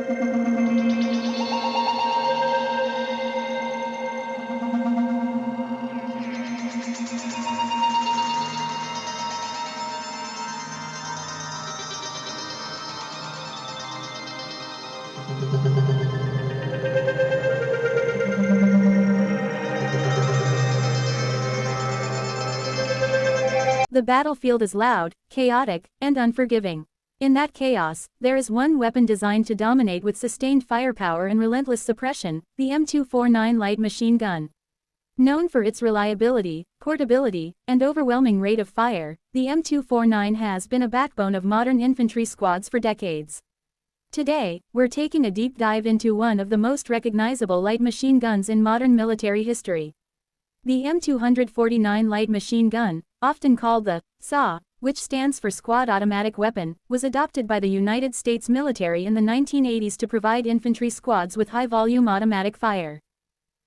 The battlefield is loud, chaotic, and unforgiving. In that chaos, there is one weapon designed to dominate with sustained firepower and relentless suppression, the M249 Light Machine Gun. Known for its reliability, portability, and overwhelming rate of fire, the M249 has been a backbone of modern infantry squads for decades. Today, we're taking a deep dive into one of the most recognizable light machine guns in modern military history. The M249 Light Machine Gun, often called the SAW, which stands for Squad Automatic Weapon, was adopted by the United States military in the 1980s to provide infantry squads with high-volume automatic fire.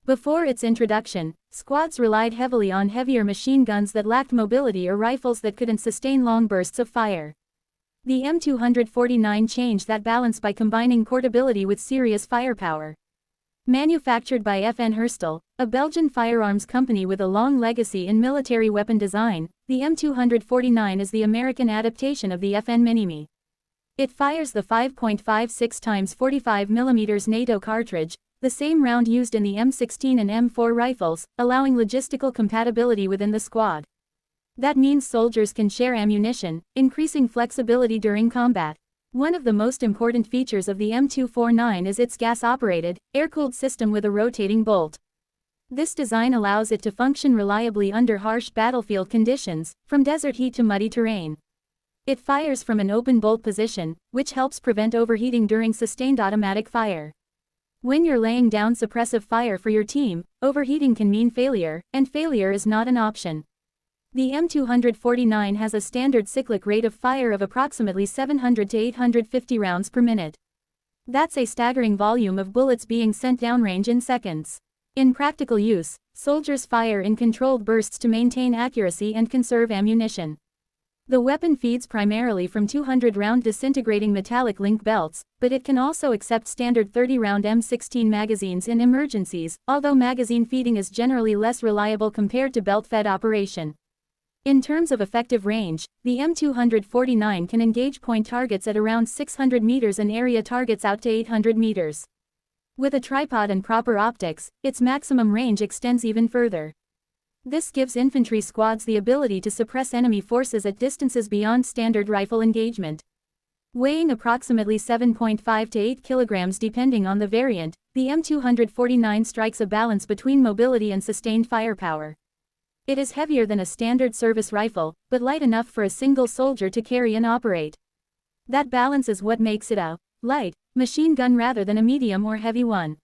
Before its introduction, squads relied heavily on heavier machine guns that lacked mobility or rifles that couldn't sustain long bursts of fire. The M249 changed that balance by combining portability with serious firepower. Manufactured by FN Herstal, a Belgian firearms company with a long legacy in military weapon design, the M249 is the American adaptation of the FN Minimi. It fires the 5.56 x 45 mm NATO cartridge, the same round used in the M16 and M4 rifles, allowing logistical compatibility within the squad. That means soldiers can share ammunition, increasing flexibility during combat. One of the most important features of the M249 is its gas-operated, air-cooled system with a rotating bolt. This design allows it to function reliably under harsh battlefield conditions, from desert heat to muddy terrain. It fires from an open bolt position, which helps prevent overheating during sustained automatic fire. When you're laying down suppressive fire for your team, overheating can mean failure, and failure is not an option. The M249 has a standard cyclic rate of fire of approximately 700 to 850 rounds per minute. That's a staggering volume of bullets being sent downrange in seconds. In practical use, soldiers fire in controlled bursts to maintain accuracy and conserve ammunition. The weapon feeds primarily from 200-round disintegrating metallic link belts, but it can also accept standard 30-round M16 magazines in emergencies, although magazine feeding is generally less reliable compared to belt-fed operation. In terms of effective range, the M249 can engage point targets at around 600 meters and area targets out to 800 meters. With a tripod and proper optics, its maximum range extends even further. This gives infantry squads the ability to suppress enemy forces at distances beyond standard rifle engagement. Weighing approximately 7.5 to 8 kilograms depending on the variant, the M249 strikes a balance between mobility and sustained firepower. It is heavier than a standard service rifle, but light enough for a single soldier to carry and operate. That balance is what makes it a light machine gun rather than a medium or heavy one.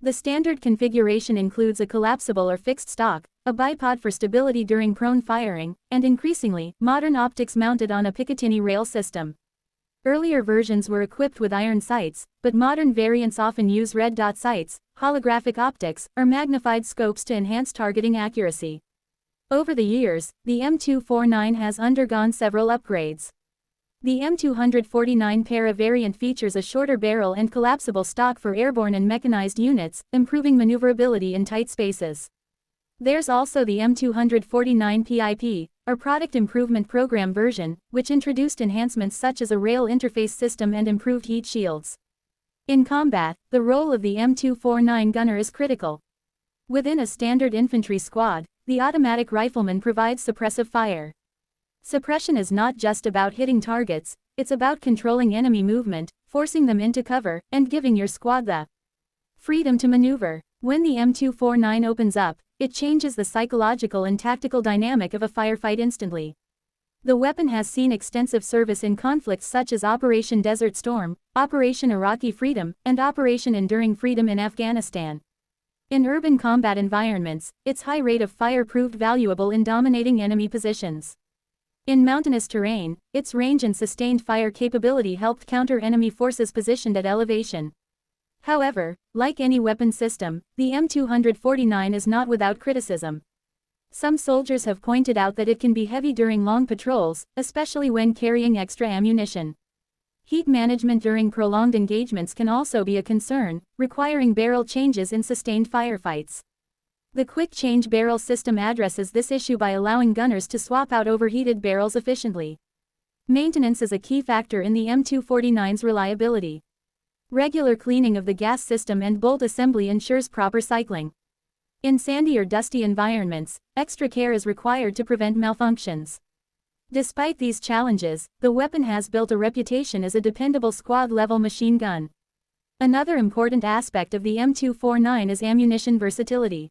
The standard configuration includes a collapsible or fixed stock, a bipod for stability during prone firing, and increasingly, modern optics mounted on a Picatinny rail system. Earlier versions were equipped with iron sights, but modern variants often use red dot sights, holographic optics, or magnified scopes to enhance targeting accuracy. Over the years, the M249 has undergone several upgrades. The M249 Para variant features a shorter barrel and collapsible stock for airborne and mechanized units, improving maneuverability in tight spaces. There's also the M249 PIP, or Product Improvement Program version, which introduced enhancements such as a rail interface system and improved heat shields. In combat, the role of the M249 gunner is critical. Within a standard infantry squad, the automatic rifleman provides suppressive fire. Suppression is not just about hitting targets, it's about controlling enemy movement, forcing them into cover, and giving your squad the freedom to maneuver. When the M249 opens up, it changes the psychological and tactical dynamic of a firefight instantly. The weapon has seen extensive service in conflicts such as Operation Desert Storm, Operation Iraqi Freedom, and Operation Enduring Freedom in Afghanistan. In urban combat environments, its high rate of fire proved valuable in dominating enemy positions. In mountainous terrain, its range and sustained fire capability helped counter enemy forces positioned at elevation. However, like any weapon system, the M249 is not without criticism. Some soldiers have pointed out that it can be heavy during long patrols, especially when carrying extra ammunition. Heat management during prolonged engagements can also be a concern, requiring barrel changes in sustained firefights. The quick change barrel system addresses this issue by allowing gunners to swap out overheated barrels efficiently. Maintenance is a key factor in the M249's reliability. Regular cleaning of the gas system and bolt assembly ensures proper cycling. In sandy or dusty environments, extra care is required to prevent malfunctions. Despite these challenges, the weapon has built a reputation as a dependable squad-level machine gun. Another important aspect of the M249 is ammunition versatility.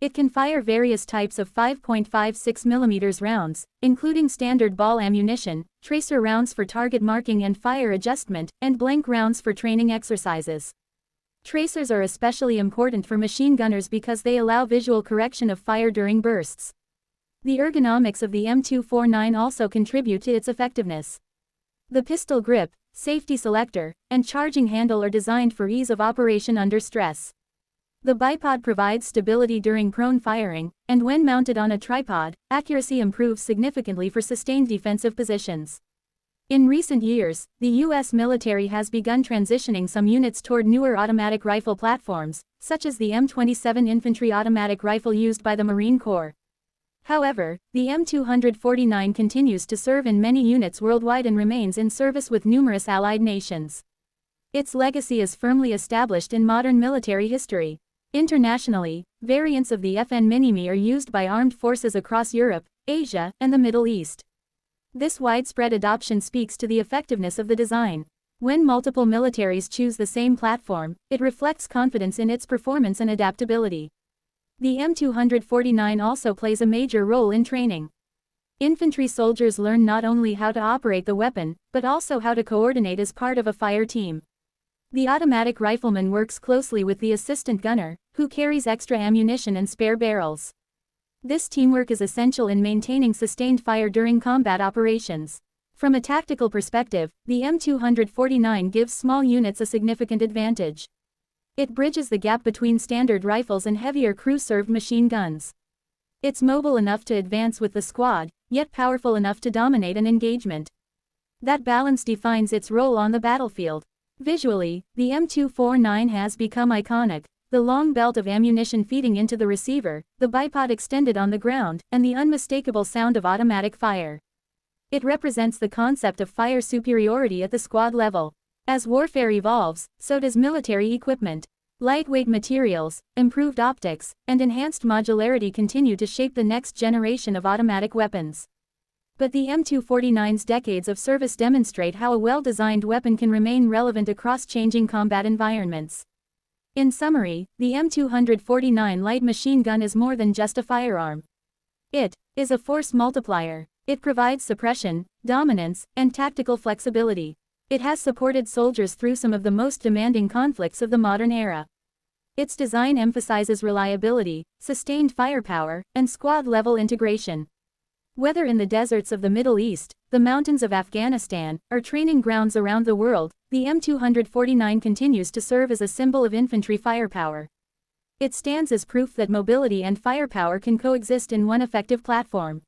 It can fire various types of 5.56 mm rounds, including standard ball ammunition, tracer rounds for target marking and fire adjustment, and blank rounds for training exercises. Tracers are especially important for machine gunners because they allow visual correction of fire during bursts. The ergonomics of the M249 also contribute to its effectiveness. The pistol grip, safety selector, and charging handle are designed for ease of operation under stress. The bipod provides stability during prone firing, and when mounted on a tripod, accuracy improves significantly for sustained defensive positions. In recent years, the U.S. military has begun transitioning some units toward newer automatic rifle platforms, such as the M27 infantry automatic rifle used by the Marine Corps. However, the M249 continues to serve in many units worldwide and remains in service with numerous allied nations. Its legacy is firmly established in modern military history. Internationally, variants of the FN Minimi are used by armed forces across Europe, Asia, and the Middle East. This widespread adoption speaks to the effectiveness of the design. When multiple militaries choose the same platform, it reflects confidence in its performance and adaptability. The M249 also plays a major role in training. Infantry soldiers learn not only how to operate the weapon, but also how to coordinate as part of a fire team. The automatic rifleman works closely with the assistant gunner, who carries extra ammunition and spare barrels. This teamwork is essential in maintaining sustained fire during combat operations. From a tactical perspective, the M249 gives small units a significant advantage. It bridges the gap between standard rifles and heavier crew-served machine guns. It's mobile enough to advance with the squad, yet powerful enough to dominate an engagement. That balance defines its role on the battlefield. Visually, the M249 has become iconic. The long belt of ammunition feeding into the receiver, the bipod extended on the ground, and the unmistakable sound of automatic fire. It represents the concept of fire superiority at the squad level. As warfare evolves, so does military equipment. Lightweight materials, improved optics, and enhanced modularity continue to shape the next generation of automatic weapons. But the M249's decades of service demonstrate how a well-designed weapon can remain relevant across changing combat environments. In summary, the M249 Light Machine Gun is more than just a firearm. It is a force multiplier. It provides suppression, dominance, and tactical flexibility. It has supported soldiers through some of the most demanding conflicts of the modern era. Its design emphasizes reliability, sustained firepower, and squad-level integration. Whether in the deserts of the Middle East, the mountains of Afghanistan, or training grounds around the world, the M249 continues to serve as a symbol of infantry firepower. It stands as proof that mobility and firepower can coexist in one effective platform.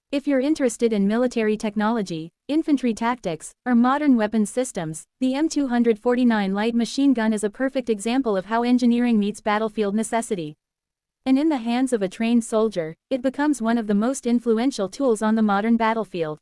If you're interested in military technology, infantry tactics, or modern weapons systems, the M249 Light Machine Gun is a perfect example of how engineering meets battlefield necessity. And in the hands of a trained soldier, it becomes one of the most influential tools on the modern battlefield.